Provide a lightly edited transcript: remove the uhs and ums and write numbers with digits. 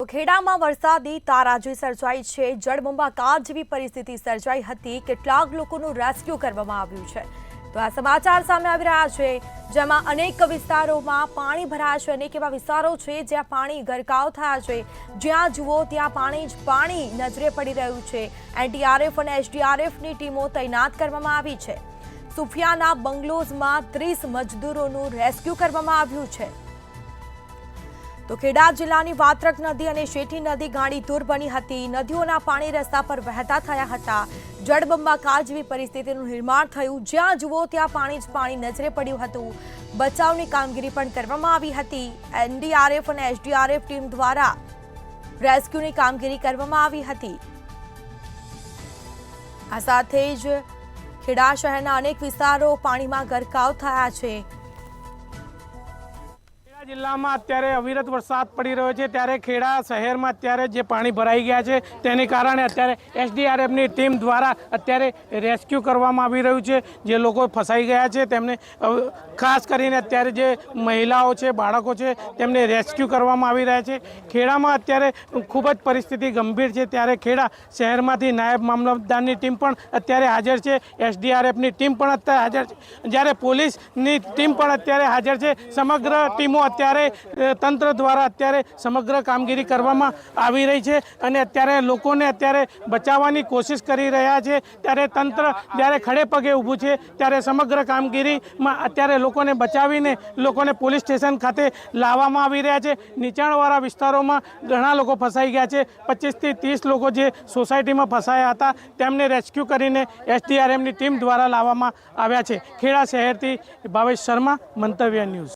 તો ખેડામાં વરસાદી તારાજી સર્જાઈ છે। જળબંબાકાર જેવી પરિસ્થિતિ સર્જાઈ હતી। કેટલાક લોકોનું રેસ્ક્યુ કરવામાં આવ્યું છે। તો આ સમાચાર સામે આવી રહ્યા છે, જેમાં અનેક વિસ્તારોમાં પાણી ભરાયા છે। અનેક એવા વિસ્તારો છે જ્યાં પાણી ગરકાવ થયા છે। જ્યાં જુઓ ત્યાં પાણી જ પાણી નજરે પડી રહ્યું છે। એનડીઆરએફ અને એસડીઆરએફની ટીમો તૈનાત કરવામાં આવી છે। સુફિયાના બંગલોઝમાં 30 મજદૂરોનું રેસ્ક્યુ કરવામાં આવ્યું છે। તો ખેડા જિલ્લાની વાત્રક નદી અને શેઠી નદી ગાંડીતુર બની હતી। નદીઓના પાણી રસ્તા પર વહેતા થયા હતા। જળબંબાકાર જેવી પરિસ્થિતિનું નિર્માણ થયું। જ્યાં જુઓ ત્યાં પાણી જ પાણી નજરે પડ્યું હતું। બચાવની કામગીરી પણ કરવામાં આવી હતી। એનડીઆરએફ અને એસડીઆરએફ ટીમ દ્વારા રેસ્ક્યુની કામગીરી કરવામાં આવી હતી। આ સાથે જ ખેડા શહેરના અનેક વિસ્તારો પાણીમાં ગરકાવ થયા છે। જિલ્લામાં અત્યારે અવિરત વરસાદ પડી રહ્યો છે, ત્યારે ખેડા શહેરમાં અત્યારે જે પાણી ભરાઈ ગયા છે તેને કારણે અત્યારે એસડીઆરએફની ટીમ દ્વારા અત્યારે રેસ્ક્યુ કરવામાં આવી રહ્યું છે। જે લોકો ફસાઈ ગયા છે તેમને ખાસ કરીને અત્યારે જે મહિલાઓ છે, બાળકો છે, તેમને રેસ્ક્યુ કરવામાં આવી રહ્યા છે। ખેડામાં અત્યારે ખૂબ જ પરિસ્થિતિ ગંભીર છે, ત્યારે ખેડા શહેરમાંથી નાયબ મામલતદારની ટીમ પણ અત્યારે હાજર છે। એસડીઆરએફની ટીમ પણ અત્યારે હાજર છે, જ્યારે પોલીસની ટીમ પણ અત્યારે હાજર છે। સમગ્ર ટીમો અત્યારે તંત્ર દ્વારા અત્યારે સમગ્ર કામગીરી કરવામાં આવી રહી છે અને અત્યારે લોકોને અત્યારે બચાવવાની કોશિશ કરી રહ્યા છે। ત્યારે તંત્ર જ્યારે ખડે પગે ઊભું છે, ત્યારે સમગ્ર કામગીરીમાં અત્યારે લોકોને બચાવીને લોકોને પોલીસ સ્ટેશન ખાતે લાવવામાં આવી રહ્યા છે। નીચાણવાળા વિસ્તારોમાં ઘણા લોકો ફસાઈ ગયા છે। 25 થી 30 લોકો જે સોસાયટીમાં ફસાયા હતા તેમને રેસ્ક્યુ કરીને એસડીઆરએફની ટીમ દ્વારા લાવવામાં આવ્યા છે। ખેડા શહેરથી ભાવેશ શર્મા, મંતવ્ય ન્યૂઝ।